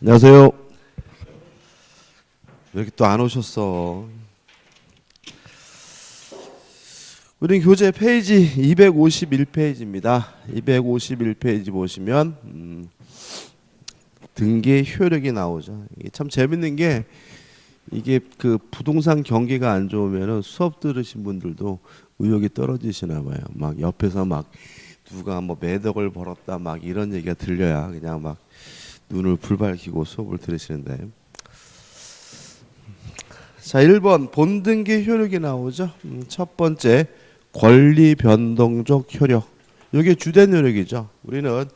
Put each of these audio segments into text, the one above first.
안녕하세요. 왜 이렇게 또 안 오셨어? 우린 교재 페이지 251페이지입니다. 251페이지 보시면 등기 효력이 나오죠. 이게 참 재밌는 게 이게 그 부동산 경기가 안 좋으면 수업 들으신 분들도 의욕이 떨어지시나 봐요. 막 옆에서 막 누가 뭐 매덕을 벌었다 막 이런 얘기가 들려야 그냥 막 눈을 불밝히고 수업을 들으시는데, 자 1번 본등기 효력이 나오죠. 첫 번째 권리 변동적 효력, 이게 주된 효력이죠. 우리는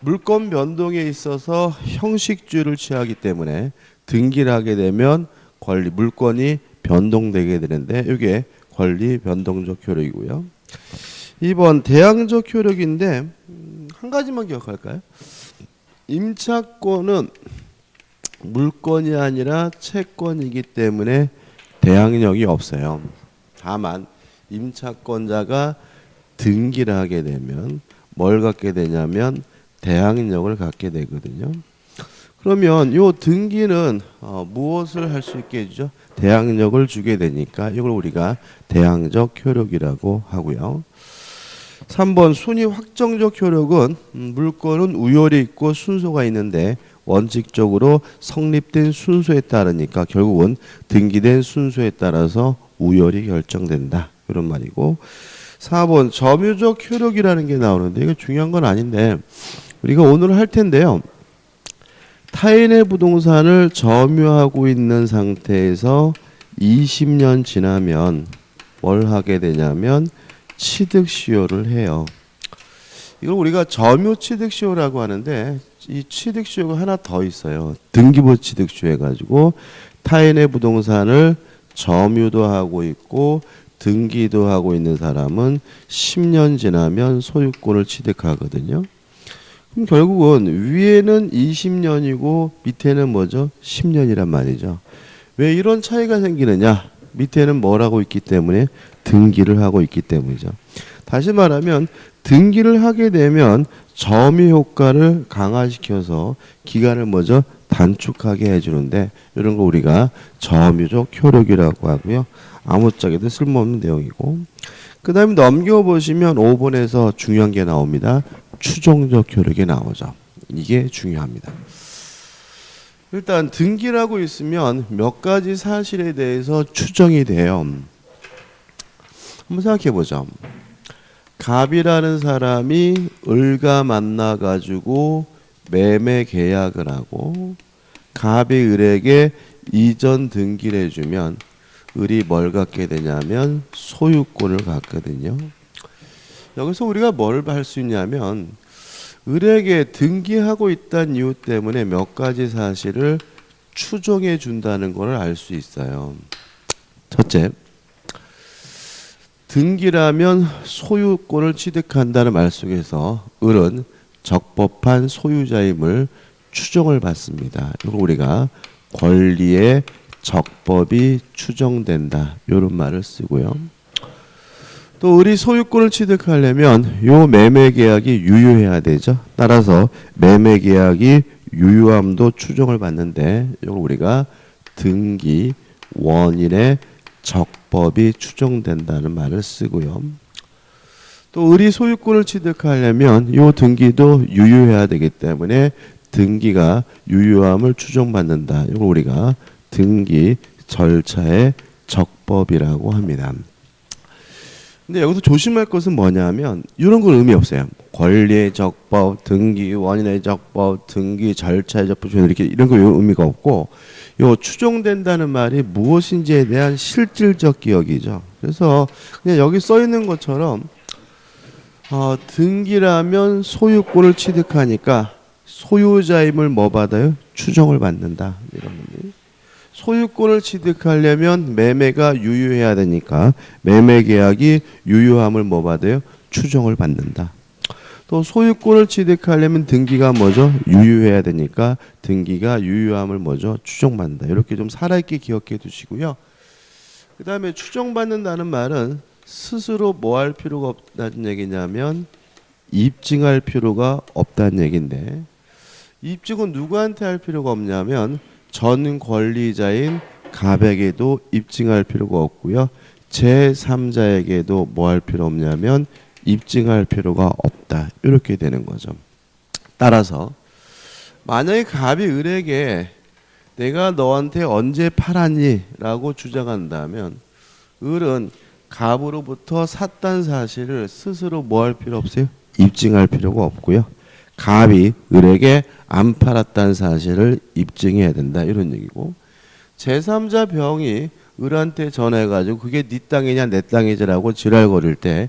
물권 변동에 있어서 형식주의를 취하기 때문에 등기를 하게 되면 권리 물권이 변동되게 되는데 이게 권리 변동적 효력이고요. 2번 대항적 효력인데 한 가지만 기억할까요? 임차권은 물권이 아니라 채권이기 때문에 대항력이 없어요. 다만 임차권자가 등기를 하게 되면 뭘 갖게 되냐면 대항력을 갖게 되거든요. 그러면 이 등기는 무엇을 할 수 있게 해주죠? 대항력을 주게 되니까 이걸 우리가 대항적 효력이라고 하고요. 3번 순위 확정적 효력은 물권은 우열이 있고 순서가 있는데 원칙적으로 성립된 순서에 따르니까 결국은 등기된 순서에 따라서 우열이 결정된다, 이런 말이고. 4번 점유적 효력이라는 게 나오는데 이거 중요한 건 아닌데 우리가 오늘 할 텐데요. 타인의 부동산을 점유하고 있는 상태에서 20년 지나면 뭘 하게 되냐면 취득시효를 해요. 이걸 우리가 점유취득시효라고 하는데 이 취득시효가 하나 더 있어요. 등기부 취득시효 해가지고 타인의 부동산을 점유도 하고 있고 등기도 하고 있는 사람은 10년 지나면 소유권을 취득하거든요. 그럼 결국은 위에는 20년이고 밑에는 뭐죠? 10년이란 말이죠. 왜 이런 차이가 생기느냐? 밑에는 뭘 하고 있기 때문에 등기를 하고 있기 때문이죠. 다시 말하면 등기를 하게 되면 점유 효과를 강화시켜서 기간을 뭐죠? 단축하게 해주는데 이런 거 우리가 점유적 효력이라고 하고요. 아무짝에도 쓸모없는 내용이고, 그 다음에 넘겨보시면 5번에서 중요한 게 나옵니다. 추정적 효력이 나오죠. 이게 중요합니다. 일단 등기를 하고 있으면 몇 가지 사실에 대해서 추정이 돼요. 한번 생각해 보죠. 갑이라는 사람이 을과 만나 가지고 매매 계약을 하고 갑이 을에게 이전 등기를 해주면 을이 뭘 갖게 되냐면 소유권을 갖거든요. 여기서 우리가 뭘 할 수 있냐면 을에게 등기하고 있다는 이유 때문에 몇 가지 사실을 추정해 준다는 걸 알 수 있어요. 첫째, 등기라면 소유권을 취득한다는 말 속에서 을은 적법한 소유자임을 추정을 받습니다. 이거 우리가 권리의 적법이 추정된다, 이런 말을 쓰고요. 또 을이 소유권을 취득하려면 요 매매 계약이 유효해야 되죠. 따라서 매매 계약이 유효함도 추정을 받는데 이걸 우리가 등기 원인의 적법이 추정된다는 말을 쓰고요. 또 을이 소유권을 취득하려면 요 등기도 유효해야 되기 때문에 등기가 유효함을 추정받는다. 이걸 우리가 등기 절차의 적법이라고 합니다. 근데 여기서 조심할 것은 뭐냐면 이런 건 의미 없어요. 권리의 적법, 등기 원인의 적법, 등기 절차의 적법, 이렇게 이런 거 의미가 없고, 요 추정된다는 말이 무엇인지에 대한 실질적 기억이죠. 그래서 그냥 여기 써 있는 것처럼 등기라면 소유권을 취득하니까 소유자임을 뭐 받아요? 추정을 받는다, 이런 의미. 소유권을 취득하려면 매매가 유효해야 되니까 매매 계약이 유효함을 뭐 받아요? 추정을 받는다. 또 소유권을 취득하려면 등기가 뭐죠? 유효해야 되니까 등기가 유효함을 뭐죠? 추정받는다. 이렇게 좀 살아있게 기억해 두시고요. 그 다음에 추정받는다는 말은 스스로 뭐 할 필요가 없다는 얘기냐면 입증할 필요가 없다는 얘기인데, 입증은 누구한테 할 필요가 없냐면 전 권리자인 갑에게도 입증할 필요가 없고요. 제3자에게도 뭐 할 필요 없냐면 입증할 필요가 없다. 이렇게 되는 거죠. 따라서 만약에 갑이 을에게 내가 너한테 언제 팔았니? 라고 주장한다면 을은 갑으로부터 샀다는 사실을 스스로 뭐 할 필요 없어요? 입증할 필요가 없고요. 갑이 을에게 안 팔았다는 사실을 입증해야 된다. 이런 얘기고, 제3자 병이 을한테 전해가지고 그게 네 땅이냐 내 땅이지라고 지랄거릴 때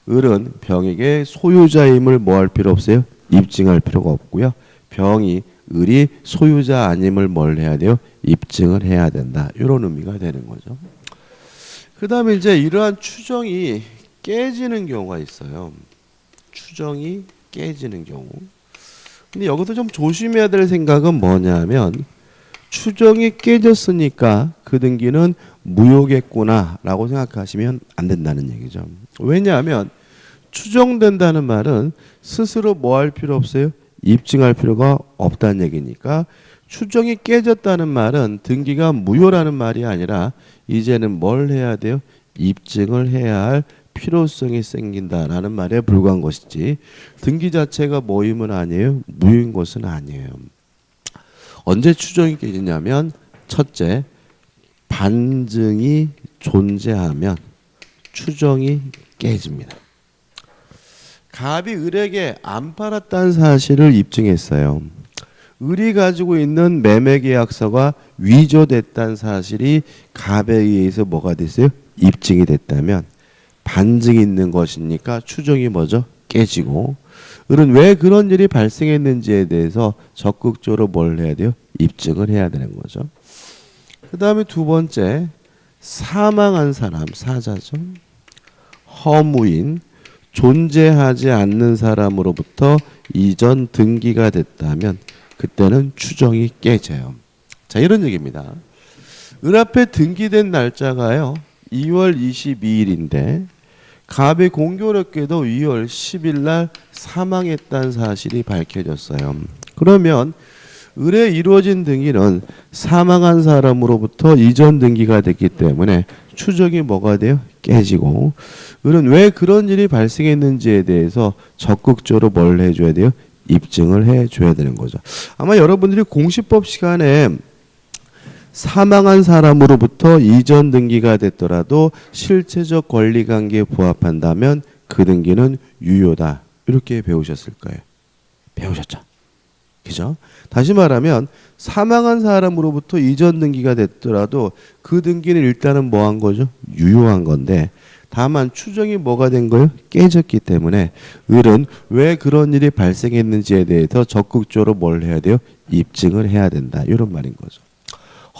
을은 병에게 소유자임을 뭐 할 필요 없어요? 입증할 필요가 없고요. 병이 을이 소유자 아님을 뭘 해야 돼요? 입증을 해야 된다. 이런 의미가 되는 거죠. 그 다음에 이제 이러한 추정이 깨지는 경우가 있어요. 추정이 깨지는 경우. 근데 여기서 좀 조심해야 될 생각은 뭐냐면 추정이 깨졌으니까 그 등기는 무효겠구나 라고 생각하시면 안 된다는 얘기죠. 왜냐하면 추정된다는 말은 스스로 뭐 할 필요 없어요? 입증할 필요가 없다는 얘기니까 추정이 깨졌다는 말은 등기가 무효라는 말이 아니라 이제는 뭘 해야 돼요? 입증을 해야 할 필요성이 생긴다라는 말에 불과한 것이지 등기 자체가 뭐임은 아니에요? 무효인 것은 아니에요. 언제 추정이 깨지냐면 첫째, 반증이 존재하면 추정이 깨집니다. 갑이 을에게 안 팔았다는 사실을 입증했어요. 을이 가지고 있는 매매계약서가 위조됐다는 사실이 갑에 의해서 뭐가 됐어요? 입증이 됐다면 반증이 있는 것이니까 추정이 뭐죠? 깨지고 을은 왜 그런 일이 발생했는지에 대해서 적극적으로 뭘 해야 돼요? 입증을 해야 되는 거죠. 그 다음에 두 번째, 사망한 사람, 사자죠. 허무인, 존재하지 않는 사람으로부터 이전 등기가 됐다면 그때는 추정이 깨져요. 자, 이런 얘기입니다. 을 앞에 등기된 날짜가요 2월 22일인데 갑이 공교롭게도 2월 10일 날 사망했다는 사실이 밝혀졌어요. 그러면 을에 이루어진 등기는 사망한 사람으로부터 이전 등기가 됐기 때문에 추정이 뭐가 돼요? 깨지고 을은 왜 그런 일이 발생했는지에 대해서 적극적으로 뭘 해줘야 돼요? 입증을 해줘야 되는 거죠. 아마 여러분들이 공시법 시간에 사망한 사람으로부터 이전 등기가 됐더라도 실체적 권리관계에 부합한다면 그 등기는 유효다. 이렇게 배우셨을 거예요. 배우셨죠? 그죠? 다시 말하면 사망한 사람으로부터 이전 등기가 됐더라도 그 등기는 일단은 뭐 한 거죠? 유효한 건데 다만 추정이 뭐가 된 거예요? 깨졌기 때문에 을은 왜 그런 일이 발생했는지에 대해서 적극적으로 뭘 해야 돼요? 입증을 해야 된다. 이런 말인 거죠.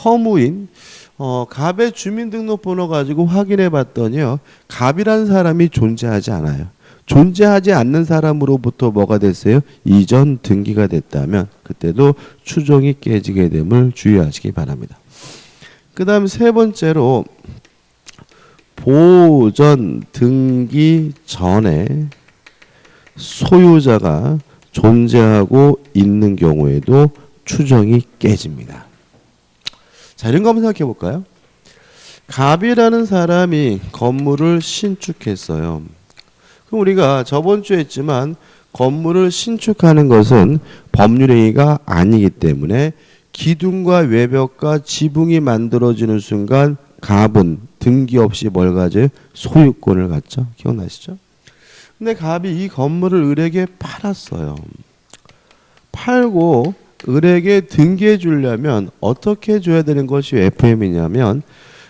허무인, 갑의 주민등록번호 가지고 확인해 봤더니요. 갑이라는 사람이 존재하지 않아요. 존재하지 않는 사람으로부터 뭐가 됐어요? 이전 등기가 됐다면 그때도 추정이 깨지게 됨을 주의하시기 바랍니다. 그 다음 세 번째로 보전 등기 전에 소유자가 존재하고 있는 경우에도 추정이 깨집니다. 자, 이런 거 한번 생각해 볼까요? 갑이라는 사람이 건물을 신축했어요. 그럼 우리가 저번 주에 했지만 건물을 신축하는 것은 법률행위가 아니기 때문에 기둥과 외벽과 지붕이 만들어지는 순간 갑은 등기 없이 뭘 가져요? 소유권을 갖죠. 기억나시죠? 근데 갑이 이 건물을 을에게 팔았어요. 팔고 을에게 등기해 주려면 어떻게 줘야 되는 것이 FM이냐면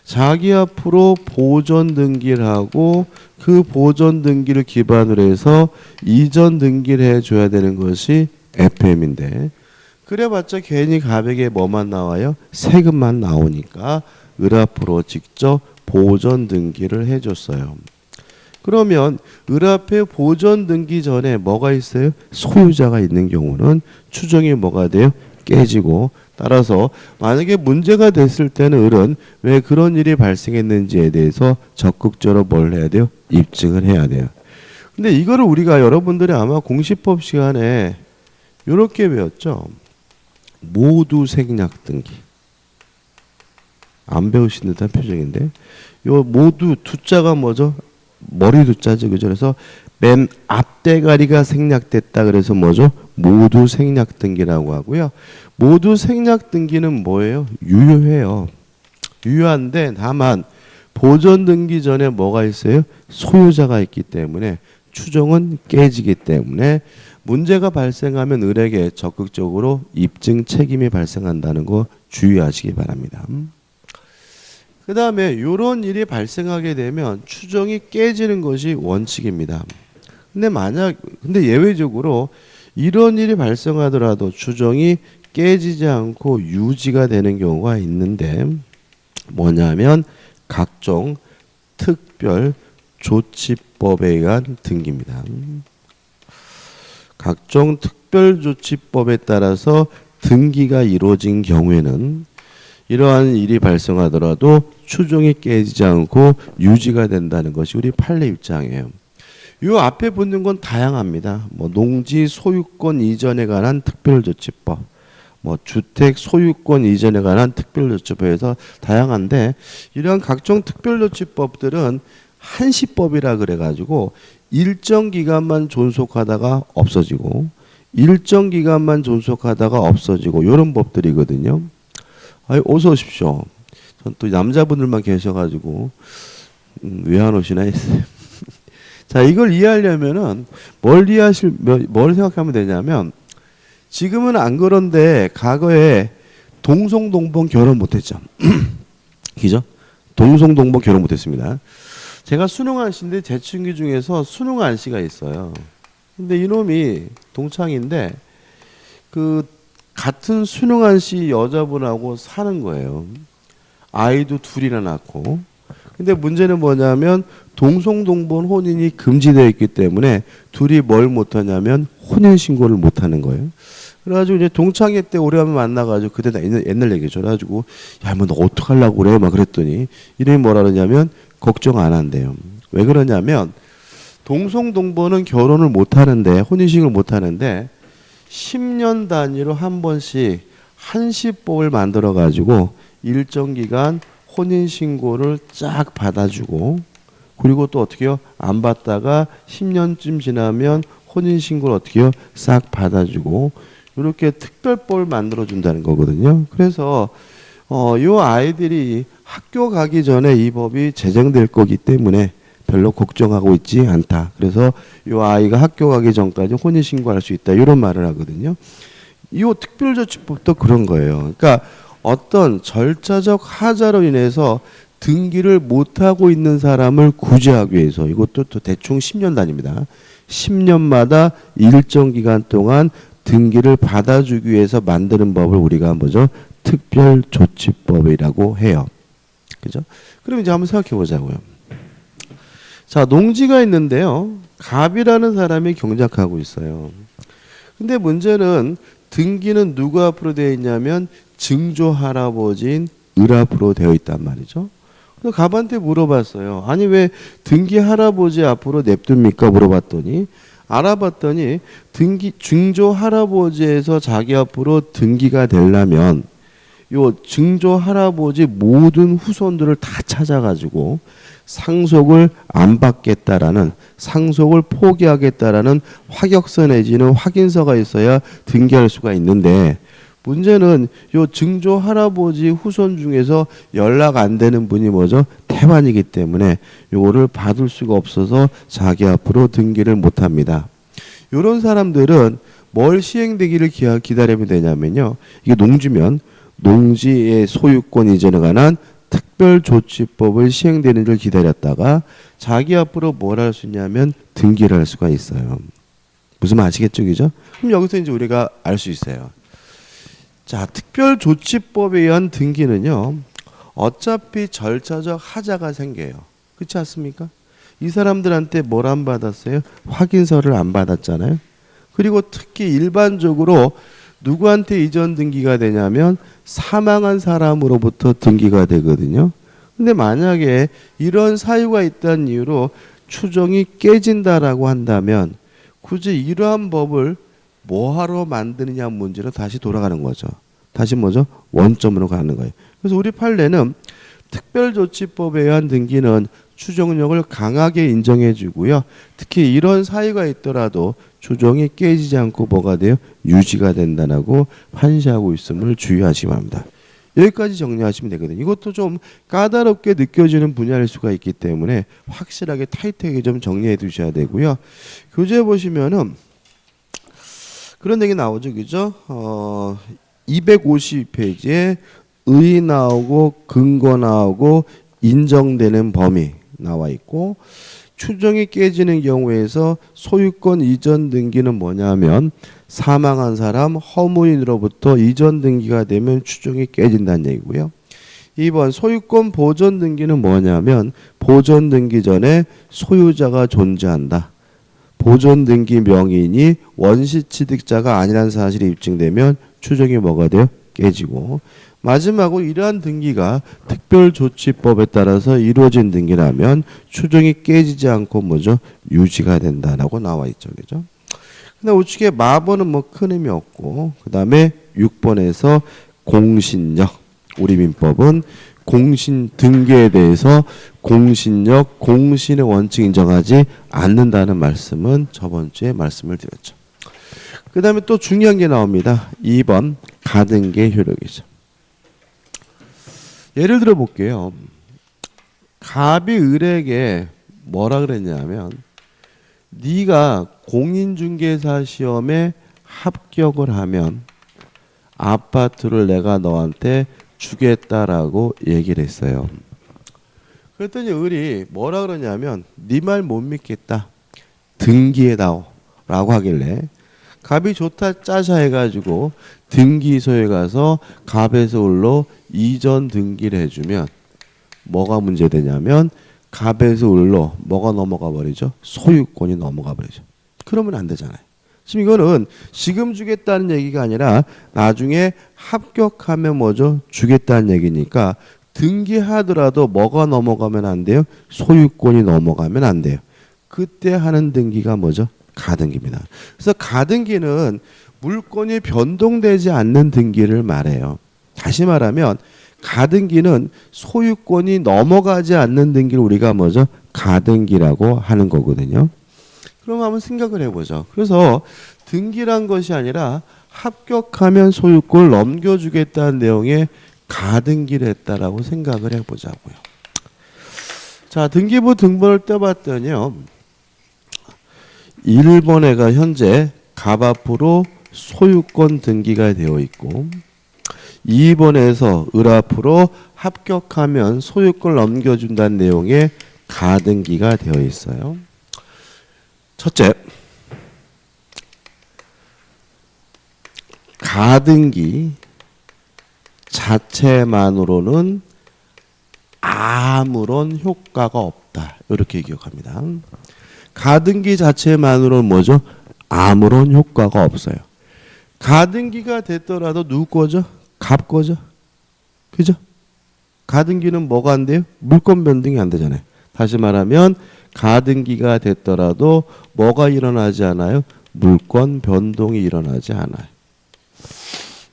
자기 앞으로 보존 등기를 하고 그 보존 등기를 기반으로 해서 이전 등기를 해줘야 되는 것이 FM인데 그래봤자 괜히 갑에게 뭐만 나와요? 세금만 나오니까 을 앞으로 직접 보존 등기를 해줬어요. 그러면 을 앞에 보존 등기 전에 뭐가 있어요? 소유자가 있는 경우는 추정이 뭐가 돼요? 깨지고 따라서 만약에 문제가 됐을 때는 을은 왜 그런 일이 발생했는지에 대해서 적극적으로 뭘 해야 돼요? 입증을 해야 돼요. 근데 이거를 우리가 여러분들이 아마 공시법 시간에 이렇게 배웠죠. 모두 생략 등기. 안 배우신 듯한 표정인데, 요 모두 두자가 뭐죠? 머리 두자죠, 그죠? 그래서 맨 앞대가리가 생략됐다 그래서 뭐죠? 모두 생략 등기라고 하고요. 모두 생략 등기는 뭐예요? 유효해요. 유효한데 다만 보존 등기 전에 뭐가 있어요? 소유자가 있기 때문에 추정은 깨지기 때문에 문제가 발생하면 을에게 적극적으로 입증 책임이 발생한다는 거 주의하시기 바랍니다. 그 다음에 이런 일이 발생하게 되면 추정이 깨지는 것이 원칙입니다. 근데 예외적으로 이런 일이 발생하더라도 추정이 깨지지 않고 유지가 되는 경우가 있는데 뭐냐면 각종 특별 조치법에 의한 등기입니다. 각종 특별 조치법에 따라서 등기가 이루어진 경우에는 이러한 일이 발생하더라도 추정이 깨지지 않고 유지가 된다는 것이 우리 판례 입장이에요. 이 앞에 붙는 건 다양합니다. 뭐 농지 소유권 이전에 관한 특별조치법, 뭐 주택 소유권 이전에 관한 특별조치법에서 다양한데 이러한 각종 특별조치법들은 한시법이라 그래가지고 일정 기간만 존속하다가 없어지고 일정 기간만 존속하다가 없어지고 이런 법들이거든요. 아이, 어서 오십시오. 전 또 남자분들만 계셔가지고 왜 안 오시나 했어요. 자, 이걸 이해하려면은 뭘 생각하면 되냐면 지금은 안 그런데 과거에 동성동본 결혼 못했죠. 그죠? 동성동본 결혼 못했습니다. 제가 수능안 씨인데 제 친구 중에서 수능안 씨가 있어요. 근데 이놈이 동창인데 그 같은 수능안 씨 여자분하고 사는 거예요. 아이도 둘이나 낳고. 근데 문제는 뭐냐면 동성동본 혼인이 금지되어 있기 때문에 둘이 뭘 못하냐면 혼인신고를 못하는 거예요. 그래가지고 이제 동창회 때 오래간만에 만나가지고 그때 나 옛날 얘기죠. 그래가지고 야, 뭐 너 어떡하려고 그래? 막 그랬더니 이름이 뭐라 그러냐면 걱정 안 한대요. 왜 그러냐면 동성동본은 결혼을 못하는데 혼인신고를 못하는데 10년 단위로 한 번씩 한시법을 만들어 가지고 일정 기간 혼인신고를 쫙 받아주고 그리고 또 어떻게 해요? 안 받다가 10년쯤 지나면 혼인신고를 어떻게 해요? 싹 받아주고 이렇게 특별법을 만들어 준다는 거거든요. 그래서 요 아이들이 학교 가기 전에 이 법이 제정될 거기 때문에 별로 걱정하고 있지 않다. 그래서 이 아이가 학교 가기 전까지 혼인신고할 수 있다. 이런 말을 하거든요. 이 특별조치법도 그런 거예요. 그러니까 어떤 절차적 하자로 인해서 등기를 못하고 있는 사람을 구제하기 위해서 이것도 또 대충 10년 단위입니다. 10년마다 일정 기간 동안 등기를 받아주기 위해서 만드는 법을 우리가 뭐죠? 특별조치법이라고 해요. 그죠? 그럼 이제 한번 생각해 보자고요. 자, 농지가 있는데요. 갑이라는 사람이 경작하고 있어요. 근데 문제는 등기는 누구 앞으로 되어 있냐면 증조 할아버지인 을 앞으로 되어 있단 말이죠. 그래서 갑한테 물어봤어요. 아니 왜 등기 할아버지 앞으로 냅둡니까? 물어봤더니 알아봤더니 등기 증조 할아버지에서 자기 앞으로 등기가 되려면 요 증조 할아버지 모든 후손들을 다 찾아가지고 상속을 안 받겠다라는 상속을 포기하겠다라는 확약서 내지는 확인서가 있어야 등기할 수가 있는데 문제는 요 증조 할아버지 후손 중에서 연락 안 되는 분이 뭐죠? 태반이기 때문에 요거를 받을 수가 없어서 자기 앞으로 등기를 못 합니다. 요런 사람들은 뭘 시행되기를 기다리면 되냐면요. 이게 농지면 농지의 소유권 이전에 관한 특별조치법을 시행되는 걸 기다렸다가 자기 앞으로 뭘 할 수 있냐면 등기를 할 수가 있어요. 무슨 말 아시겠죠? 그죠? 그럼 여기서 이제 우리가 알 수 있어요. 자, 특별조치법에 의한 등기는요. 어차피 절차적 하자가 생겨요. 그렇지 않습니까? 이 사람들한테 뭘 안 받았어요? 확인서를 안 받았잖아요. 그리고 특히 일반적으로 누구한테 이전 등기가 되냐면 사망한 사람으로부터 등기가 되거든요. 근데 만약에 이런 사유가 있다는 이유로 추정이 깨진다라고 한다면 굳이 이러한 법을 뭐하러 만드느냐 문제로 다시 돌아가는 거죠. 다시 뭐죠? 원점으로 가는 거예요. 그래서 우리 판례는 특별조치법에 의한 등기는 추정력을 강하게 인정해 주고요. 특히 이런 사유가 있더라도 추정이 깨지지 않고 뭐가 돼요? 유지가 된다고 판시하고 있음을 주의하시기 바랍니다. 여기까지 정리하시면 되거든요. 이것도 좀 까다롭게 느껴지는 분야일 수가 있기 때문에 확실하게 타이트하게 좀 정리해 두셔야 되고요. 교재 보시면은 그런 얘기 나오죠. 그죠? 252페이지에 의 나오고 근거 나오고 인정되는 범위 나와 있고 추정이 깨지는 경우에서 소유권 이전 등기는 뭐냐면 사망한 사람 허무인으로부터 이전 등기가 되면 추정이 깨진다는 얘기고요. 2번 소유권 보존 등기는 뭐냐면 보존 등기 전에 소유자가 존재한다. 보존 등기 명의인이 원시 취득자가 아니라는 사실이 입증되면 추정이 뭐가 돼요? 깨지고 마지막으로 이러한 등기가 특별조치법에 따라서 이루어진 등기라면 추정이 깨지지 않고 뭐죠? 유지가 된다라고 나와 있죠. 그죠? 근데 우측에 마번은 뭐 큰 의미 없고 그다음에 6번에서 공신력 우리 민법은 공신 등기에 대해서 공신력 공신의 원칙 인정하지 않는다는 말씀은 저번 주에 말씀을 드렸죠. 그다음에 또 중요한 게 나옵니다. 2번 가등기의 효력이죠. 예를 들어 볼게요. 갑이 을에게 뭐라 그랬냐면 네가 공인중개사 시험에 합격을 하면 아파트를 내가 너한테 주겠다라고 얘기를 했어요. 그랬더니 을이 뭐라 그러냐면 네 말 못 믿겠다. 등기해다오 라고 하길래 갑이 좋다 짜샤 해가지고 등기소에 가서 갑에서 을로 이전 등기를 해주면 뭐가 문제되냐면 갑에서 을로 뭐가 넘어가 버리죠? 소유권이 넘어가 버리죠. 그러면 안 되잖아요. 지금 이거는 지금 주겠다는 얘기가 아니라 나중에 합격하면 뭐죠? 주겠다는 얘기니까 등기하더라도 뭐가 넘어가면 안 돼요? 소유권이 넘어가면 안 돼요. 그때 하는 등기가 뭐죠? 가등기입니다. 그래서 가등기는 물건이 변동되지 않는 등기를 말해요. 다시 말하면 가등기는 소유권이 넘어가지 않는 등기를 우리가 뭐죠? 가등기라고 하는 거거든요. 그럼 한번 생각을 해보죠. 그래서 등기란 것이 아니라 합격하면 소유권을 넘겨주겠다는 내용의 가등기를 했다라고 생각을 해보자고요. 자, 등기부 등본을 떼봤더니요. 1번에가 현재 갑 앞으로 소유권 등기가 되어 있고 2번에서 을 앞으로 합격하면 소유권을 넘겨준다는 내용의 가등기가 되어 있어요. 첫째, 가등기 자체만으로는 아무런 효과가 없다. 이렇게 기억합니다. 가등기 자체만으로는 뭐죠? 아무런 효과가 없어요. 가등기가 됐더라도 누구 거죠? 갑 거죠. 그죠? 가등기는 뭐가 안 돼요? 물권 변동이 안 되잖아요. 다시 말하면 가등기가 됐더라도 뭐가 일어나지 않아요? 물권 변동이 일어나지 않아요.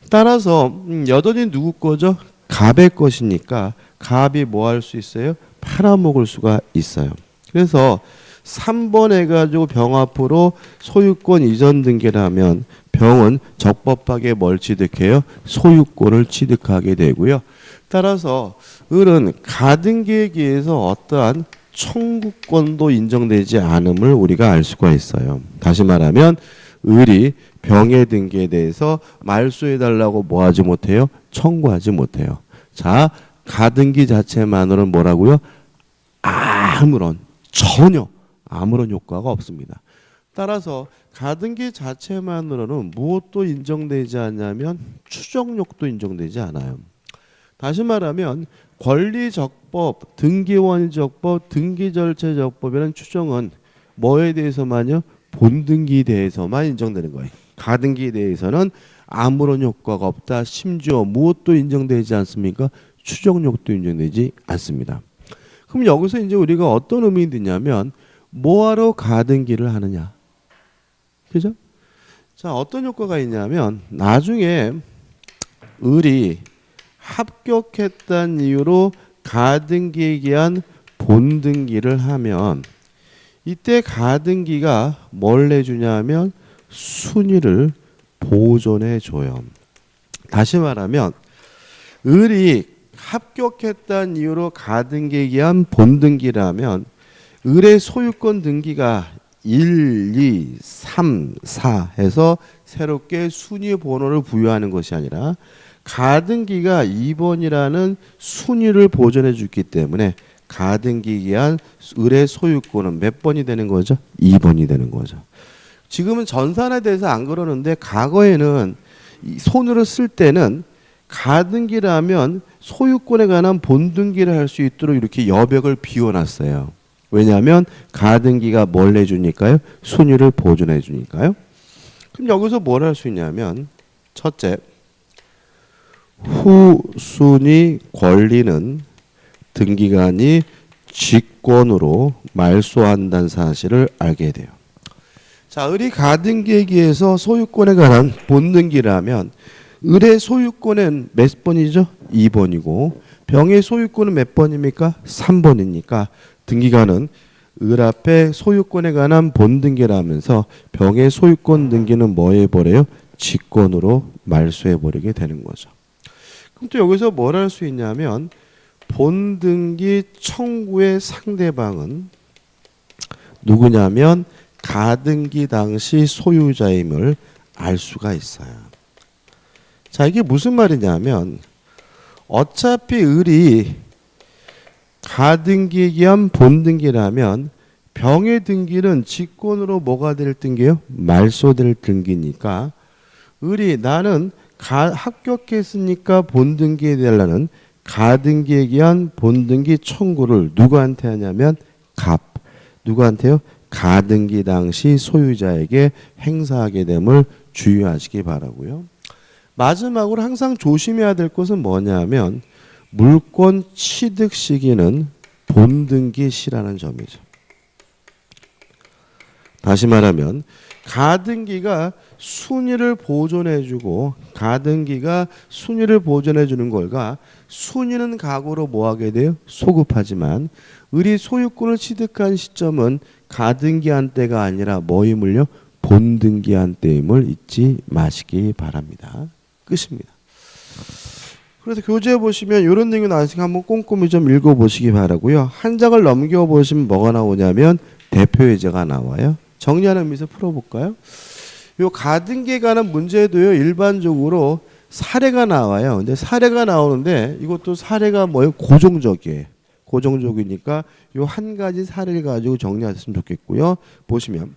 따라서 여전히 누구 거죠? 갑의 것이니까 갑이 뭐 할 수 있어요? 팔아먹을 수가 있어요. 그래서 3번 해가지고 병 앞으로 소유권 이전 등기를 하면 병은 적법하게 뭘 취득해요? 소유권을 취득하게 되고요. 따라서 을은 가등기에 의해서 어떠한 청구권도 인정되지 않음을 우리가 알 수가 있어요. 다시 말하면 을이 병의 등기에 대해서 말소해달라고 뭐 하지 못해요? 청구하지 못해요. 자, 가등기 자체만으로는 뭐라고요? 전혀 아무런 효과가 없습니다. 따라서 가등기 자체만으로는 무엇도 인정되지 않냐면 추정력도 인정되지 않아요. 다시 말하면 권리적법, 등기원리적법, 등기절차적법이라는 추정은 뭐에 대해서만요? 본등기에 대해서만 인정되는 거예요. 가등기에 대해서는 아무런 효과가 없다. 심지어 무엇도 인정되지 않습니까? 추정력도 인정되지 않습니다. 그럼 여기서 이제 우리가 어떤 의미가 드냐면 뭐하러 가등기를 하느냐? 그죠? 자, 어떤 효과가 있냐면 나중에 을이 합격했다는 이유로 가등기에 기한 본등기를 하면 이때 가등기가 뭘 내주냐면 순위를 보존해 줘요. 다시 말하면 을이 합격했다는 이유로 가등기에 기한 본등기라면 을의 소유권 등기가 1, 2, 3, 4 해서 새롭게 순위 번호를 부여하는 것이 아니라 가등기가 2번이라는 순위를 보존해 줬기 때문에 가등기에 기한 을의 소유권은 몇 번이 되는 거죠? 2번이 되는 거죠. 지금은 전산에 대해서 안 그러는데 과거에는 손으로 쓸 때는 가등기라면 소유권에 관한 본등기를 할 수 있도록 이렇게 여백을 비워놨어요. 왜냐하면 가등기가 뭘 내주니까요? 순위를 보존해 주니까요. 그럼 여기서 뭘 할 수 있냐면 첫째, 후순위 권리는 등기관이 직권으로 말소한다는 사실을 알게 돼요. 자, 을이 가등기에 기해서 소유권에 관한 본등기라면 을의 소유권은 몇 번이죠? 2번이고 병의 소유권은 몇 번입니까? 3번이니까 등기관은 을 앞에 소유권에 관한 본등기라면서 병의 소유권 등기는 뭐 해버려요? 직권으로 말소해버리게 되는 거죠. 그럼 또 여기서 뭘 할 수 있냐면 본등기 청구의 상대방은 누구냐면 가등기 당시 소유자임을 알 수가 있어요. 자, 이게 무슨 말이냐면 어차피 을이 가등기에 기한 본등기라면 병의 등기는 직권으로 뭐가 될 등기예요? 말소될 등기니까 을이 나는 합격했으니까 본등기에 대하려는 가등기에 기한 본등기 청구를 누구한테 하냐면 누구한테요? 가등기 당시 소유자에게 행사하게 됨을 주의하시기 바라고요. 마지막으로 항상 조심해야 될 것은 뭐냐면 물권 취득 시기는 본등기 시라는 점이죠. 다시 말하면 가등기가 순위를 보존해주고 가등기가 순위를 보존해주는 걸과 순위는 각오로 뭐하게 돼요? 소급하지만 을이 소유권을 취득한 시점은 가등기한 때가 아니라 뭐임을요? 본등기한 때임을 잊지 마시기 바랍니다. 끝입니다. 그래서 교재에 보시면 이런 내용이 나왔으니까 한번 꼼꼼히 좀 읽어보시기 바라고요. 한 장을 넘겨보시면 뭐가 나오냐면 대표예제가 나와요. 정리하는 의미에서 풀어볼까요? 요 가등기에 관한 문제도요 일반적으로 사례가 나와요. 근데 사례가 나오는데 이것도 사례가 뭐예요? 고정적이에요. 고정적이니까 요 한 가지 사례를 가지고 정리하셨으면 좋겠고요. 보시면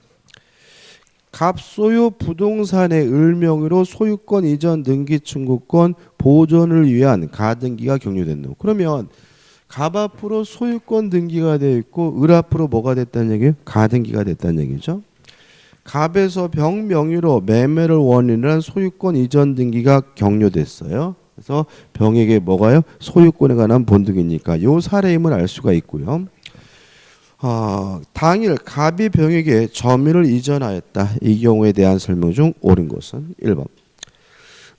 갑소유 부동산의 을 명의로 소유권 이전 등기 청구권 보존을 위한 가등기가 격려된다. 그러면 갑 앞으로 소유권 등기가 되어 있고 을 앞으로 뭐가 됐다는 얘기예요? 가등기가 됐다는 얘기죠. 갑에서 병 명의로 매매를 원인으로 한 소유권 이전 등기가 격려됐어요. 그래서 병에게 뭐가요? 소유권에 관한 본등기니까 요 사례임을 알 수가 있고요. 당일 갑이 병에게 점유를 이전하였다. 이 경우에 대한 설명 중 옳은 것은 1번.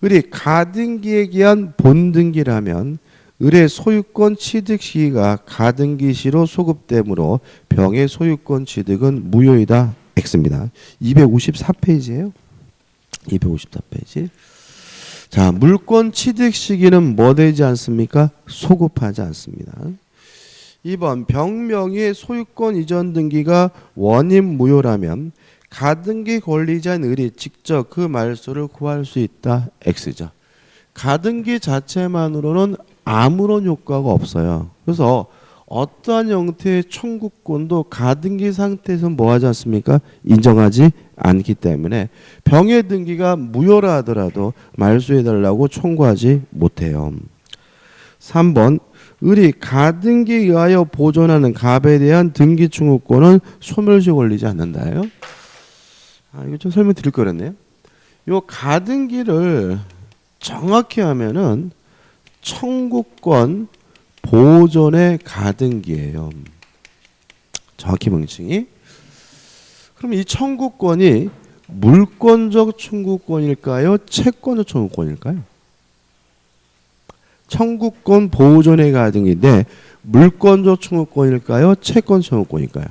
을이 가등기에 기한 본등기라면 을의 소유권 취득 시기가 가등기 시로 소급되므로 병의 소유권 취득은 무효이다. X입니다. 254페이지예요. 254페이지. 자, 물권 취득 시기는 뭐 되지 않습니까? 소급하지 않습니다. 2번 병명의 소유권 이전 등기가 원인 무효라면 가등기 권리자인 을이 직접 그 말소를 구할 수 있다. X죠. 가등기 자체만으로는 아무런 효과가 없어요. 그래서 어떠한 형태의 청구권도 가등기 상태에서는 뭐하지 않습니까? 인정하지 않기 때문에 병의 등기가 무효라 하더라도 말소해달라고 청구하지 못해요. 3번 을이 가등기에 의하여 보존하는 갑에 대한 등기 청구권은 소멸시 걸리지 않는다요. 이거 좀 설명 드릴 거랬네요. 요 가등기를 정확히 하면은 청구권 보존의 가등기예요. 정확히 명칭이. 그럼 이 청구권이 물권적 청구권일까요? 채권적 청구권일까요? 청구권 보존의 가등기인데 물권적 청구권일까요? 채권 청구권일까요?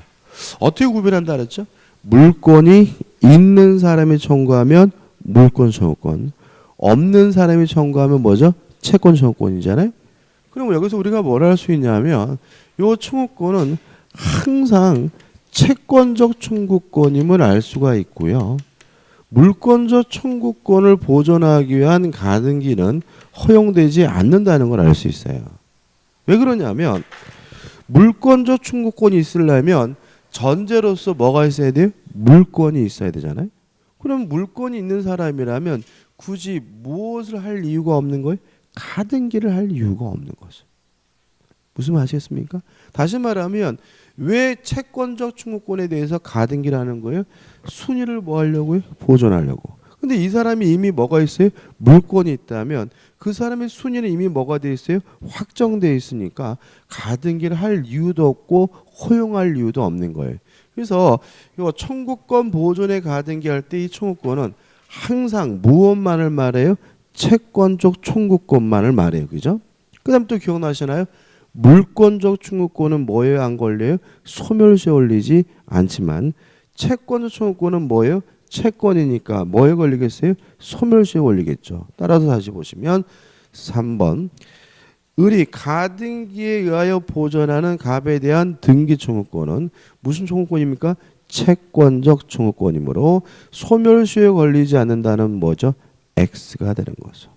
어떻게 구별한다 그랬죠? 물권이 있는 사람이 청구하면 물권 청구권, 없는 사람이 청구하면 뭐죠? 채권 청구권이잖아요. 그럼 여기서 우리가 뭘 할 수 있냐면 이 청구권은 항상 채권적 청구권임을 알 수가 있고요. 물권적 청구권을 보존하기 위한 가등기는 허용되지 않는다는 걸 알 수 있어요. 왜 그러냐면 물권적 청구권이 있으려면 전제로서 뭐가 있어야 돼요? 물권이 있어야 되잖아요. 그럼 물권이 있는 사람이라면 굳이 무엇을 할 이유가 없는 거예요? 가등기를 할 이유가 없는 거죠. 무슨 말 아시겠습니까? 다시 말하면 왜 채권적 청구권에 대해서 가등기를 하는 거예요? 순위를 뭐 하려고요? 보존하려고. 근데 이 사람이 이미 뭐가 있어요? 물권이 있다면 그 사람의 순위는 이미 뭐가 돼 있어요? 확정돼 있으니까 가등기를 할 이유도 없고 허용할 이유도 없는 거예요. 그래서 이거 청구권 보존의 가등기 할 때 이 청구권은 항상 무엇만을 말해요? 채권적 청구권만을 말해요. 그죠? 그 다음 또 기억나시나요? 물권적 청구권은 뭐에 안 걸려요? 소멸시에 걸리지 않지만 채권적 청구권은 뭐예요? 채권이니까 뭐에 걸리겠어요? 소멸시에 걸리겠죠. 따라서 다시 보시면 3번 을이 가등기에 의하여 보존하는 갑에 대한 등기 청구권은 무슨 청구권입니까? 채권적 청구권이므로 소멸시에 걸리지 않는다는 뭐죠? X가 되는 거죠.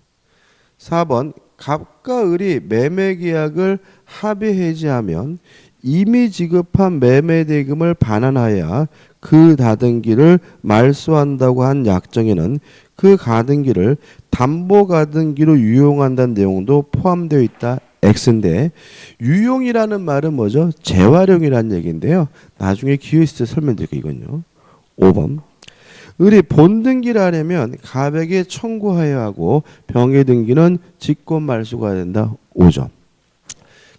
4번 갑과 을이 매매 계약을 합의 해지하면 이미 지급한 매매 대금을 반환하여 그 가등기를 말소한다고 한 약정에는 그 가등기를 담보 가등기로 유용한다는 내용도 포함되어 있다. X인데 유용이라는 말은 뭐죠? 재활용이라는 얘기인데요. 나중에 기회 있을 때 설명드릴게요. 이건요. 5번 을이 본등기를 하려면 갑에게 청구하여야 하고 병의 등기는 직권 말소가 된다. 5점.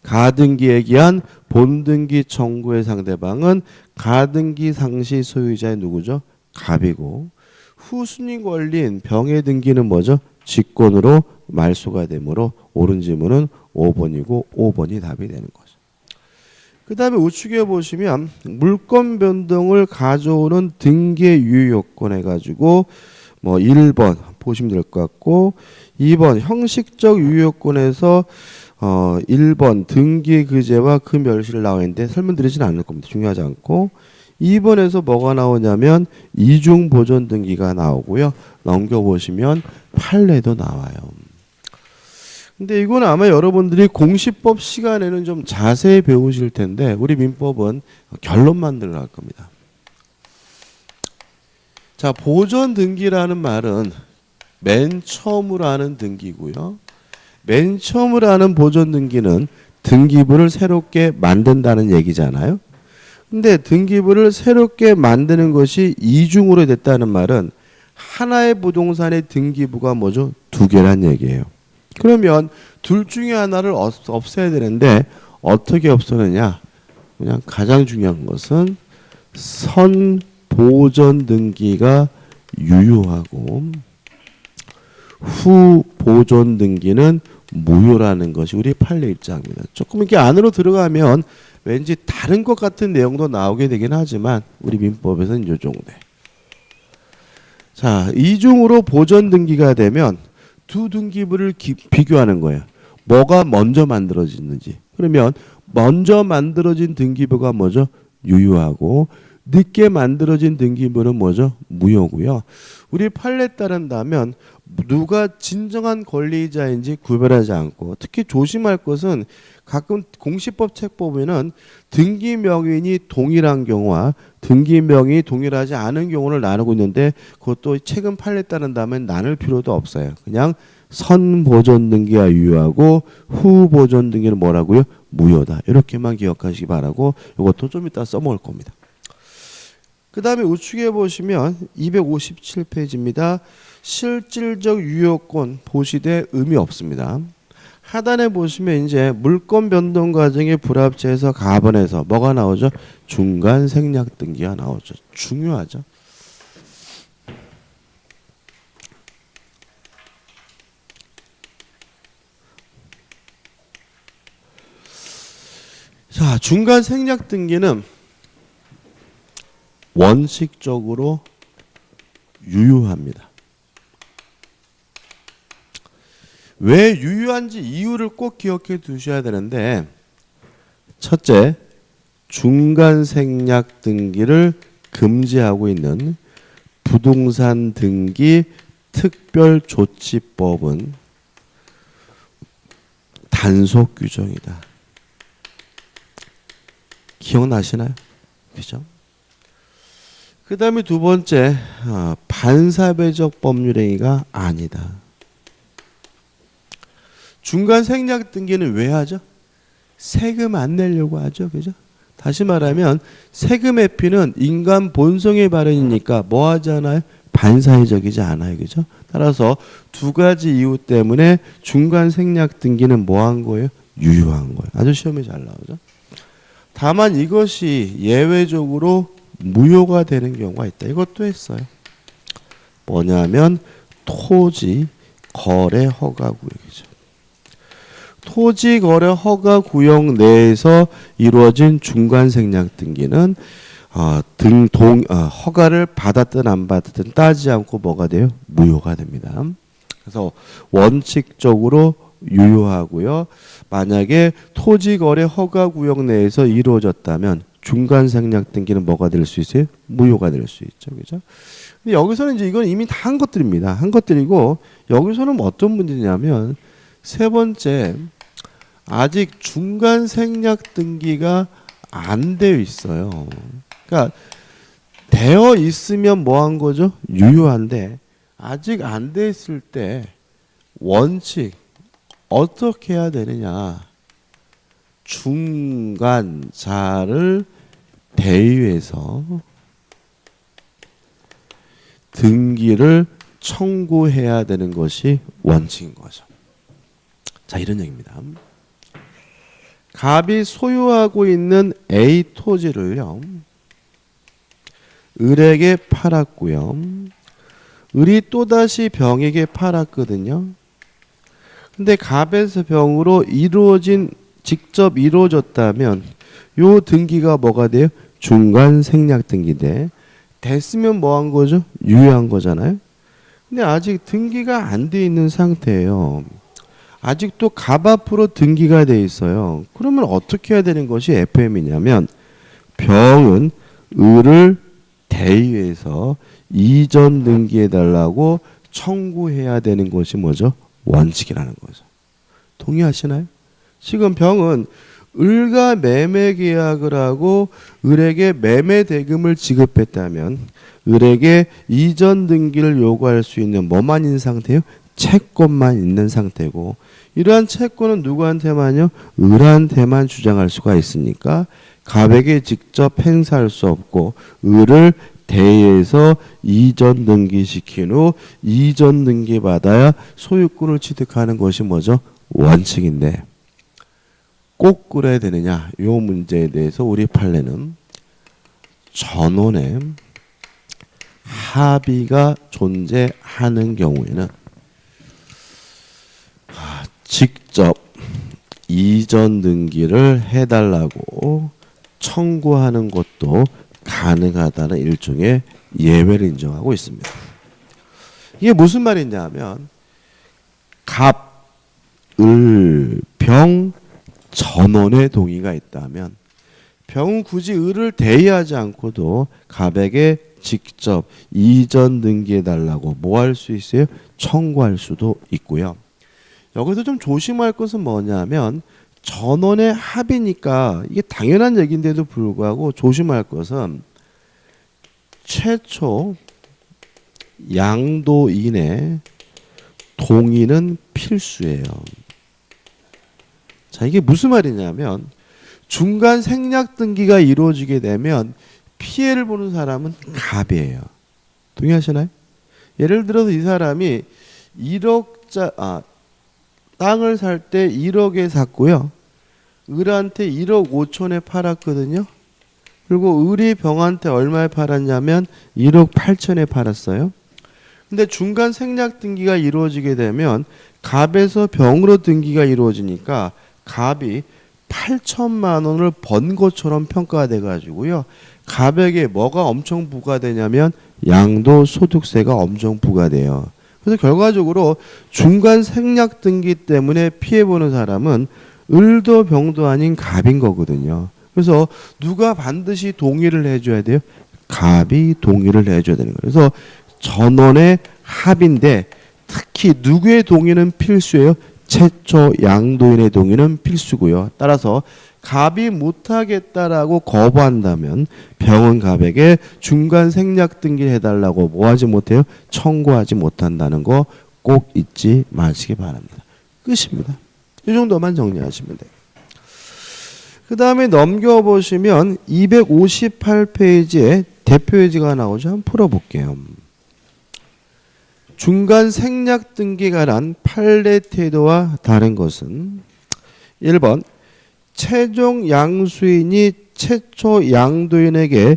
가등기에 기한 본등기 청구의 상대방은 가등기 상시 소유자의 누구죠? 갑이고 후순위 권리인 병의 등기는 뭐죠? 직권으로 말소가 되므로 옳은 지문은 5번이고 5번이 답이 되는 거죠. 그 다음에 우측에 보시면 물권 변동을 가져오는 등기의 유효 요건 해가지고 뭐 1번 보시면 될 것 같고 2번 형식적 유효 요건에서 1번 등기 그제와 그 멸시를 나와 있는데 설명드리지는 않을 겁니다. 중요하지 않고 2번에서 뭐가 나오냐면 이중 보존 등기가 나오고요. 넘겨보시면 판례도 나와요. 근데 이건 아마 여러분들이 공시법 시간에는 좀 자세히 배우실 텐데 우리 민법은 결론만 들어갈 겁니다. 자, 보존 등기라는 말은 맨 처음으로 하는 등기고요. 맨 처음으로 하는 보존 등기는 등기부를 새롭게 만든다는 얘기잖아요. 근데 등기부를 새롭게 만드는 것이 이중으로 됐다는 말은 하나의 부동산의 등기부가 뭐죠? 두 개란 얘기예요. 그러면 둘 중에 하나를 없애야 되는데 어떻게 없애느냐? 그냥 가장 중요한 것은 선보존 등기가 유효하고 후보존 등기는 무효라는 것이 우리 판례 입장입니다. 조금 이렇게 안으로 들어가면 왠지 다른 것 같은 내용도 나오게 되긴 하지만 우리 민법에서는 이 정도. 자, 이중으로 보존 등기가 되면 두 등기부를 비교하는 거예요. 뭐가 먼저 만들어지는지. 그러면 먼저 만들어진 등기부가 뭐죠? 유효하고 늦게 만들어진 등기부는 뭐죠? 무효고요. 우리 판례에 따른다면 누가 진정한 권리자인지 구별하지 않고 특히 조심할 것은 가끔 공시법 책 보면은 등기 명인이 동일한 경우와 등기 명인이 동일하지 않은 경우를 나누고 있는데 그것도 최근 판례에 따른다면 나눌 필요도 없어요. 그냥 선보존 등기가 유효하고 후보존 등기는 뭐라고요? 무효다. 이렇게만 기억하시기 바라고 이것도 좀 이따 써먹을 겁니다. 그 다음에 우측에 보시면 257페이지입니다. 실질적 유효권 보시되 의미 없습니다. 하단에 보시면 이제 물권 변동 과정의 불합치에서 가번에서 뭐가 나오죠? 중간 생략 등기가 나오죠. 중요하죠. 자, 중간 생략 등기는 원칙적으로 유효합니다. 왜 유효한지 이유를 꼭 기억해 두셔야 되는데, 첫째, 중간 생략 등기를 금지하고 있는 부동산 등기 특별조치법은 단속 규정이다. 기억나시나요? 그죠? 그 다음에 두 번째, 반사회적 법률행위가 아니다. 중간 생략 등기는 왜 하죠? 세금 안 내려고 하죠. 그죠? 다시 말하면 세금 회피는 인간 본성의 발현이니까 뭐 하지 않아요? 반사회적이지 않아요. 그죠? 따라서 두 가지 이유 때문에 중간 생략 등기는 뭐 한 거예요? 유효한 거예요. 아주 시험에 잘 나오죠. 다만 이것이 예외적으로 무효가 되는 경우가 있다. 이것도 했어요. 뭐냐면 토지 거래 허가 구역이죠. 토지 거래 허가 구역 내에서 이루어진 중간 생략 등기는 허가를 받았든 안 받았든 따지지 않고 뭐가 돼요? 무효가 됩니다. 그래서 원칙적으로 유효하고요. 만약에 토지 거래 허가 구역 내에서 이루어졌다면 중간 생략 등기는 뭐가 될 수 있어요? 무효가 될 수 있죠. 그죠? 근데 여기서는 이제 이건 이미 다 한 것들입니다. 한 것들이고, 여기서는 어떤 문제냐면 세 번째, 아직 중간 생략 등기가 안 되어 있어요. 그러니까 되어 있으면 뭐 한 거죠? 유효한데 아직 안 돼 있을 때 원칙 어떻게 해야 되느냐? 중간자를 대의해서 등기를 청구해야 되는 것이 원칙인 거죠. 자, 이런 얘기입니다. 갑이 소유하고 있는 A 토지를요, 을에게 팔았고요. 을이 또다시 병에게 팔았거든요. 근데 갑에서 병으로 직접 이루어졌다면 요 등기가 뭐가 돼요? 중간 생략 등기인데, 됐으면 뭐 한 거죠? 유효한 거잖아요. 근데 아직 등기가 안 돼 있는 상태예요. 아직도 갑 앞으로 등기가 돼 있어요. 그러면 어떻게 해야 되는 것이 FM이냐면, 병은 을을 대의해서 이전 등기해 달라고 청구해야 되는 것이 뭐죠? 원칙이라는 거죠. 동의하시나요? 지금 병은 을과 매매 계약을 하고 을에게 매매 대금을 지급했다면 을에게 이전 등기를 요구할 수 있는 뭐만 있는 상태예요? 채권만 있는 상태고, 이러한 채권은 누구한테만요? 을한테만 주장할 수가 있으니까 갑에게 직접 행사할 수 없고, 을을 대의해서 이전 등기시킨 후 이전 등기 받아야 소유권을 취득하는 것이 뭐죠? 원칙인데, 꼭 그래야 되느냐? 이 문제에 대해서 우리 판례는 전원의 합의가 존재하는 경우에는 직접 이전 등기를 해달라고 청구하는 것도 가능하다는 일종의 예외를 인정하고 있습니다. 이게 무슨 말이냐 하면, 갑, 을, 병, 전원의 동의가 있다면 병은 굳이 을을 대의하지 않고도 갑에게 직접 이전 등기해 달라고 뭐 할 수 있어요? 청구할 수도 있고요. 여기서 좀 조심할 것은 뭐냐면, 전원의 합의니까 이게 당연한 얘기인데도 불구하고 조심할 것은 최초 양도인의 동의는 필수예요. 자, 이게 무슨 말이냐면, 중간 생략 등기가 이루어지게 되면 피해를 보는 사람은 갑이에요. 동의하시나요? 예를 들어서 이 사람이 땅을 살 때 1억에 샀고요. 을한테 1억 5천에 팔았거든요. 그리고 을이 병한테 얼마에 팔았냐면 1억 8천에 팔았어요. 근데 중간 생략 등기가 이루어지게 되면 갑에서 병으로 등기가 이루어지니까 갑이 8천만 원을 번 것처럼 평가돼 가지고요. 갑에게 뭐가 엄청 부과되냐면 양도소득세가 엄청 부과돼요. 그래서 결과적으로 중간 생략 등기 때문에 피해보는 사람은 을도 병도 아닌 갑인 거거든요. 그래서 누가 반드시 동의를 해줘야 돼요? 갑이 동의를 해줘야 되는 거예요. 그래서 전원의 합인데 특히 누구의 동의는 필수예요? 최초 양도인의 동의는 필수고요. 따라서 갑이 못하겠다라고 거부한다면 병은 갑에게 중간 생략 등기를 해달라고 뭐 하지 못해요? 청구하지 못한다는 거 꼭 잊지 마시기 바랍니다. 끝입니다. 이 정도만 정리하시면 돼요. 그 다음에 넘겨보시면 258페이지에 대표예지가 나오죠. 한번 풀어볼게요. 중간 생략 등기에 관한 판례 태도와 다른 것은 1번 최종 양수인이 최초 양도인에게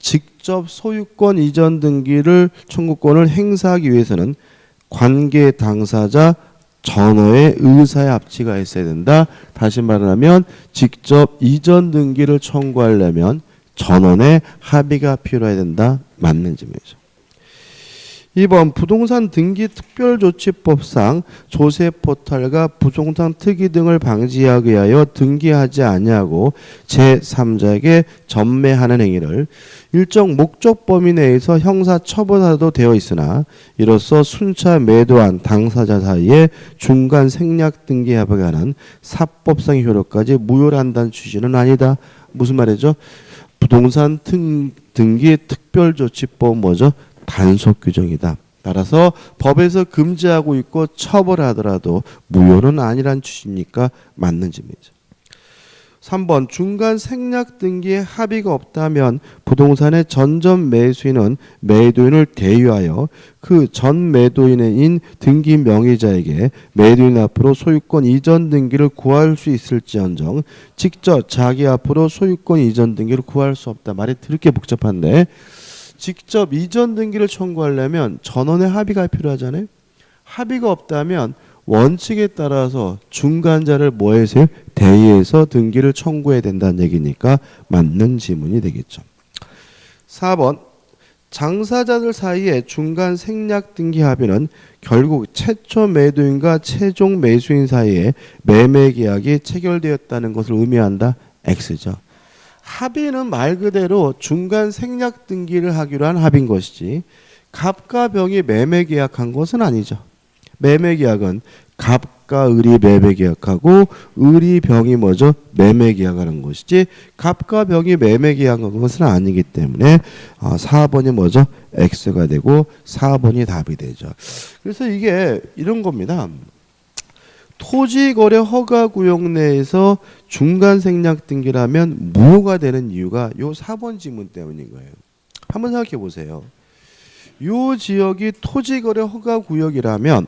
직접 소유권 이전 등기를 청구권을 행사하기 위해서는 관계 당사자 전원의 의사의 합치가 있어야 된다. 다시 말하면 직접 이전 등기를 청구하려면 전원의 합의가 필요해야 된다. 맞는 질문이죠. 2번 부동산 등기 특별조치법상 조세포탈과 부동산 특이 등을 방지하기 위하여 등기하지 아니하고 제3자에게 전매하는 행위를 일정 목적 범위 내에서 형사 처벌하도 되어 있으나 이로써 순차 매도한 당사자 사이에 중간 생략 등기 합의에 관한 사법상 효력까지 무효한다는 취지는 아니다. 무슨 말이죠? 부동산 등기 특별조치법 뭐죠? 단속 규정이다. 따라서 법에서 금지하고 있고 처벌하더라도 무효는 아니란 취지니까 맞는 질문이죠. 3번 중간 생략 등기에 합의가 없다면 부동산의 전전 매수인은 매도인을 대유하여 그 전 매도인인 등기 명의자에게 매도인 앞으로 소유권 이전 등기를 구할 수 있을지언정 직접 자기 앞으로 소유권 이전 등기를 구할 수 없다. 말이 그렇게 복잡한데 직접 이전 등기를 청구하려면 전원의 합의가 필요하잖아요. 합의가 없다면 원칙에 따라서 중간자를 뭐 해서 대의해서 등기를 청구해야 된다는 얘기니까 맞는 지문이 되겠죠. 4번 장사자들 사이에 중간 생략 등기 합의는 결국 최초 매도인과 최종 매수인 사이에 매매 계약이 체결되었다는 것을 의미한다. X죠. 합의는 말 그대로 중간 생략 등기를 하기로 한 합의인 것이지 갑과 병이 매매 계약한 것은 아니죠. 매매 계약은 갑과 을이 매매 계약하고 을이 병이 뭐죠? 매매 계약하는 것이지 갑과 병이 매매 계약한 것은 아니기 때문에 4번이 뭐죠? X가 되고 4번이 답이 되죠. 그래서 이게 이런 겁니다. 토지거래 허가구역 내에서 중간 생략 등기를 하면 무효가 되는 이유가 요 4번 지문 때문인 거예요. 한번 생각해 보세요. 요 지역이 토지거래 허가구역이라면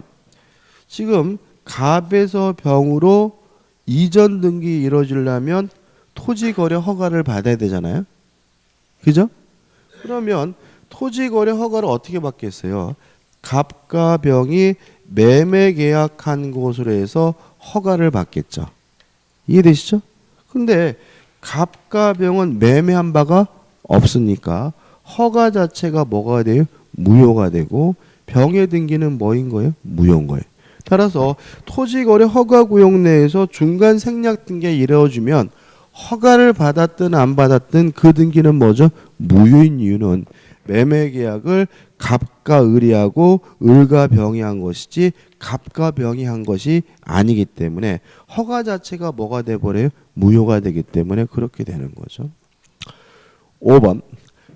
지금 갑에서 병으로 이전 등기 이루어지려면 토지거래 허가를 받아야 되잖아요. 그죠? 그러면 토지거래 허가를 어떻게 받겠어요? 갑과 병이 매매 계약한 곳으로 해서 허가를 받겠죠. 이해되시죠? 근데 갑과 병은 매매한 바가 없으니까 허가 자체가 뭐가 돼요? 무효가 되고 병의 등기는 뭐인 거예요? 무효인 거예요. 따라서 토지거래 허가구역 내에서 중간 생략 등기가 이루어지면 허가를 받았든 안 받았든 그 등기는 뭐죠? 무효인 이유는 매매 계약을 갑과 을이 하고 을과 병이 한 것이지 갑과 병이 한 것이 아니기 때문에 허가 자체가 뭐가 돼버려요? 무효가 되기 때문에 그렇게 되는 거죠. 5번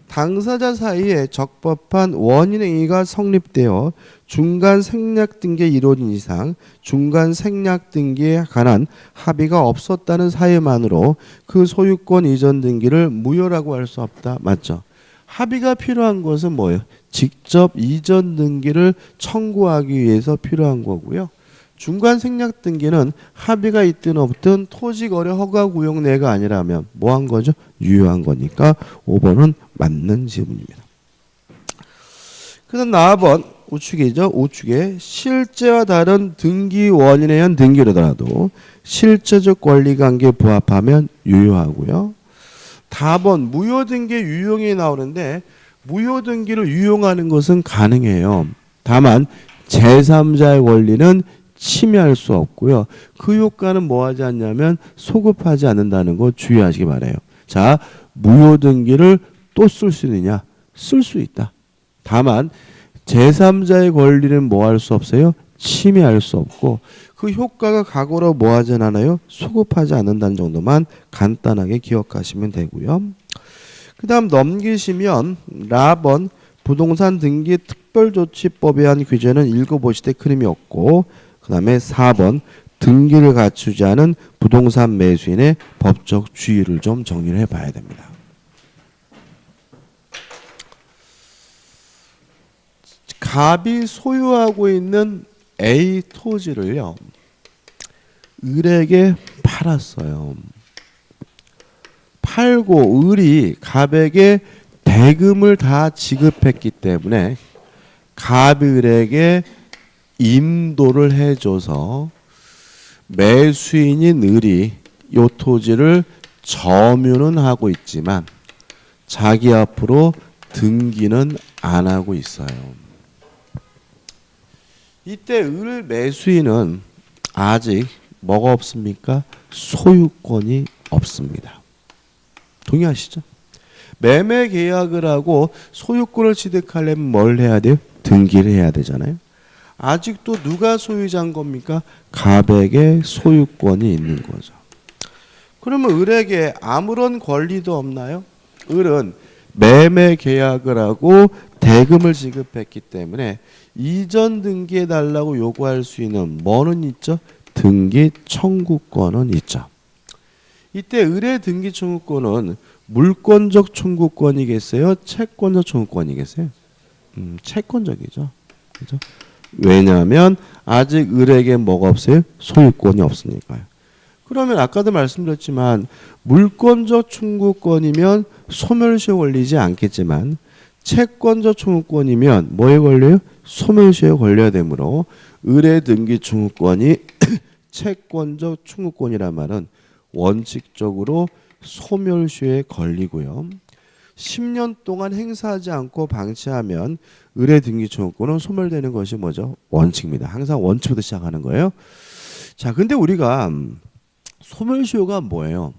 당사자 사이에 적법한 원인행위가 성립되어 중간 생략 등기에 이루어진 이상 중간 생략 등기에 관한 합의가 없었다는 사유만으로 그 소유권 이전 등기를 무효라고 할 수 없다. 맞죠? 합의가 필요한 것은 뭐예요? 직접 이전 등기를 청구하기 위해서 필요한 거고요. 중간 생략 등기는 합의가 있든 없든 토지거래 허가구역 내가 아니라면 뭐 한 거죠? 유효한 거니까 5번은 맞는 지문입니다. 그다음 4번 우측이죠. 우측에 실제와 다른 등기 원인에 의한 등기로더라도 실제적 권리관계에 부합하면 유효하고요. 답은 무효등기의 유용이 나오는데 무효등기를 유용하는 것은 가능해요. 다만 제3자의 권리는 침해할 수 없고요. 그 효과는 뭐 하지 않냐면 소급하지 않는다는 거 주의하시기 바라요. 자, 무효등기를 또 쓸 수 있느냐? 쓸 수 있다. 다만 제3자의 권리는 뭐 할 수 없어요? 침해할 수 없고 그 효과가 과거로 뭐 하지 않아요? 소급하지 않는다는 정도만 간단하게 기억하시면 되고요. 그 다음 넘기시면 라번 부동산 등기 특별조치법에 의한 규제는 읽어보실 때 큰 의미 없고 그 다음에 4번 등기를 갖추지 않은 부동산 매수인의 법적 주의를 좀 정리를 해봐야 됩니다. 갑이 소유하고 있는 A 토지를요. 을에게 팔았어요. 팔고 을이 갑에게 대금을 다 지급했기 때문에 갑이 을에게 임도를 해줘서 매수인인 을이 이 토지를 점유는 하고 있지만 자기 앞으로 등기는 안 하고 있어요. 이때 을 매수인은 아직 뭐가 없습니까? 소유권이 없습니다. 동의하시죠? 매매 계약을 하고 소유권을 취득하려면 뭘 해야 돼요? 등기를 해야 되잖아요. 아직도 누가 소유자인 겁니까? 갑에게 소유권이 있는 거죠. 그러면 을에게 아무런 권리도 없나요? 을은 매매 계약을 하고 대금을 지급했기 때문에 이전 등기해 달라고 요구할 수 있는 뭐는 있죠? 등기 청구권은 있죠. 이때 을의 등기 청구권은 물권적 청구권이겠어요? 채권적 청구권이겠어요? 채권적이죠. 그죠? 왜냐하면 아직 을에게 뭐가 없어요? 소유권이 없으니까요. 그러면 아까도 말씀드렸지만 물권적 청구권이면 소멸시효 걸리지 않겠지만 채권적 청구권이면 뭐에 걸려요? 소멸시효에 걸려야 되므로 을의 등기 청구권이 채권적 청구권이란 말은 원칙적으로 소멸시효에 걸리고요. 10년 동안 행사하지 않고 방치하면 을의 등기 청구권은 소멸되는 것이 뭐죠? 원칙입니다. 항상 원칙부터 시작하는 거예요. 자, 근데 우리가 소멸시효가 뭐예요?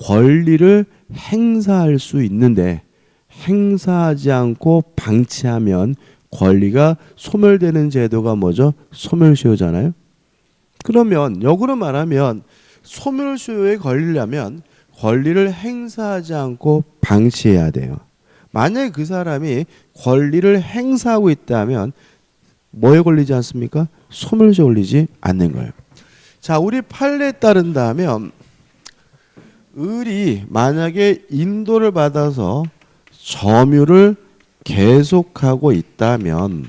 권리를 행사할 수 있는데 행사하지 않고 방치하면 권리가 소멸되는 제도가 뭐죠? 소멸시효잖아요. 그러면 역으로 말하면 소멸시효에 걸리려면 권리를 행사하지 않고 방치해야 돼요. 만약에 그 사람이 권리를 행사하고 있다면 뭐에 걸리지 않습니까? 소멸시효에 걸리지 않는 거예요. 자, 우리 판례에 따른다면 을이 만약에 인도를 받아서 점유를 계속하고 있다면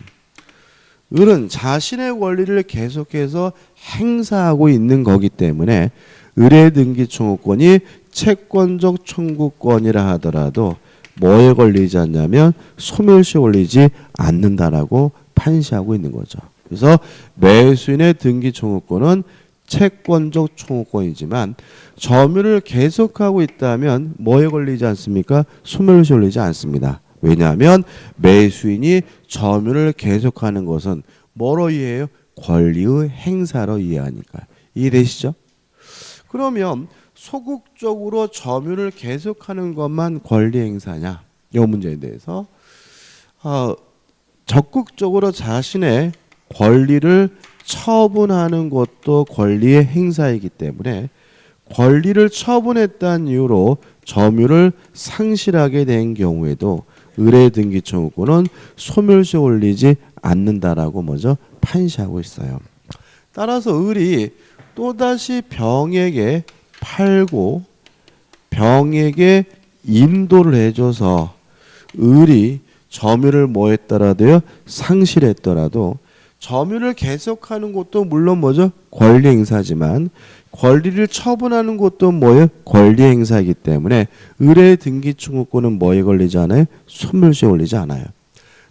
을은 자신의 권리를 계속해서 행사하고 있는 거기 때문에 을의 등기 청구권이 채권적 청구권이라 하더라도 뭐에 걸리지 않냐면 소멸시효에 걸리지 않는다라고 판시하고 있는 거죠. 그래서 매수인의 등기 청구권은 채권적 청구권이지만 점유를 계속하고 있다면 뭐에 걸리지 않습니까? 소멸시효에 걸리지 않습니다. 왜냐하면 매수인이 점유를 계속하는 것은 뭐로 이해해요? 권리의 행사로 이해하니까요. 이해되시죠? 그러면 소극적으로 점유를 계속하는 것만 권리 행사냐? 이 문제에 대해서 적극적으로 자신의 권리를 처분하는 것도 권리의 행사이기 때문에 권리를 처분했다는 이유로 점유를 상실하게 된 경우에도 을의 등기 청구권은 소멸시효에 걸리지 않는다라고 뭐죠? 판시하고 있어요. 따라서 을이 또다시 병에게 팔고 병에게 인도를 해줘서 을이 점유를 뭐 했더라도요? 상실했더라도 점유를 계속하는 것도 물론 뭐죠? 권리 행사지만 권리를 처분하는 것도 뭐예요? 권리 행사이기 때문에 을의 등기 청구권은 뭐에 걸리지 않아요? 소멸시효에 걸리지 않아요.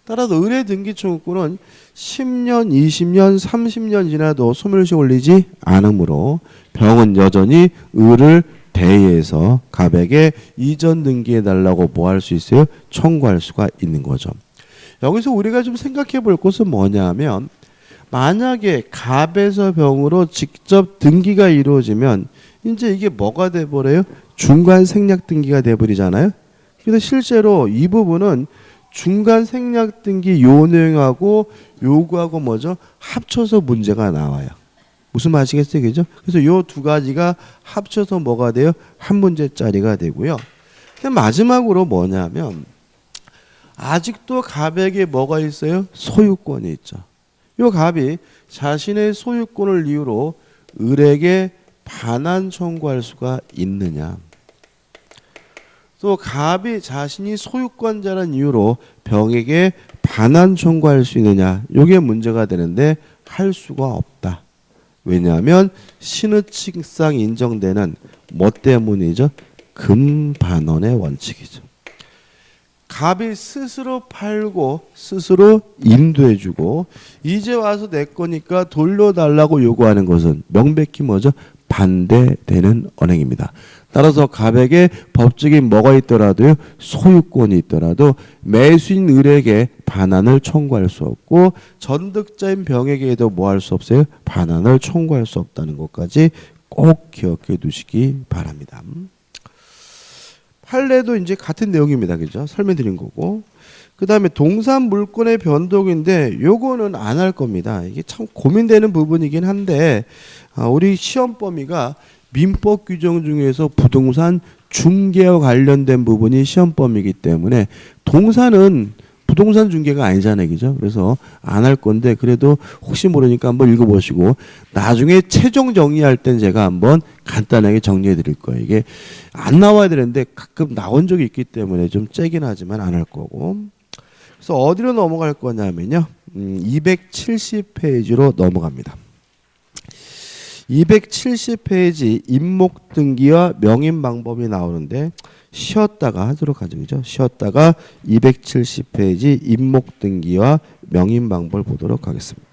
따라서 의뢰 등기 청구권은 10년, 20년, 30년 지나도 소멸시 올리지 않으므로 병은 여전히 의를 대의해서 갑에게 이전 등기해 달라고 뭐 할 수 있어요? 청구할 수가 있는 거죠. 여기서 우리가 좀 생각해 볼 것은 뭐냐면 만약에 갑에서 병으로 직접 등기가 이루어지면 이제 이게 뭐가 돼버려요? 중간 생략 등기가 돼버리잖아요. 그래서 실제로 이 부분은 중간 생략 등기 요 내용하고 요구하고 뭐죠? 합쳐서 문제가 나와요. 무슨 말이시겠어요? 그죠? 그래서 요 두 가지가 합쳐서 뭐가 돼요? 한 문제짜리가 되고요. 마지막으로 뭐냐면 아직도 갑에게 뭐가 있어요? 소유권이 있죠. 요 갑이 자신의 소유권을 이유로 을에게 반환 청구할 수가 있느냐. 또 갑이 자신이 소유권자라는 이유로 병에게 반환 청구할 수 있느냐. 이게 문제가 되는데 할 수가 없다. 왜냐하면 신의칙상 인정되는 뭐 때문이죠? 금반원의 원칙이죠. 갑이 스스로 팔고 스스로 인도해주고 이제 와서 내 거니까 돌려달라고 요구하는 것은 명백히 뭐죠? 반대되는 언행입니다. 따라서 갑에게 법적인 뭐가 있더라도요, 소유권이 있더라도 매수인 을에게 반환을 청구할 수 없고 전득자인 병에게도 뭐 할 수 없어요? 반환을 청구할 수 없다는 것까지 꼭 기억해 두시기 바랍니다. 판례도 이제 같은 내용입니다. 그죠? 설명드린 거고. 그 다음에 동산 물권의 변동인데 요거는 안 할 겁니다. 이게 참 고민되는 부분이긴 한데 우리 시험 범위가 민법 규정 중에서 부동산 중개와 관련된 부분이 시험 범위이기 때문에 동산은 부동산 중개가 아니잖아요. 그죠? 그래서 안 할 건데 그래도 혹시 모르니까 한번 읽어보시고 나중에 최종 정리할 땐 제가 한번 간단하게 정리해 드릴 거예요. 이게 안 나와야 되는데 가끔 나온 적이 있기 때문에 좀 째긴 하지만 안 할 거고. 그래서 어디로 넘어갈 거냐면요. 270페이지로 넘어갑니다. 270페이지 임목 등기와 명인 방법이 나오는데 쉬었다가 하도록 하죠. 그죠? 쉬었다가 270페이지 임목 등기와 명인 방법을 보도록 하겠습니다.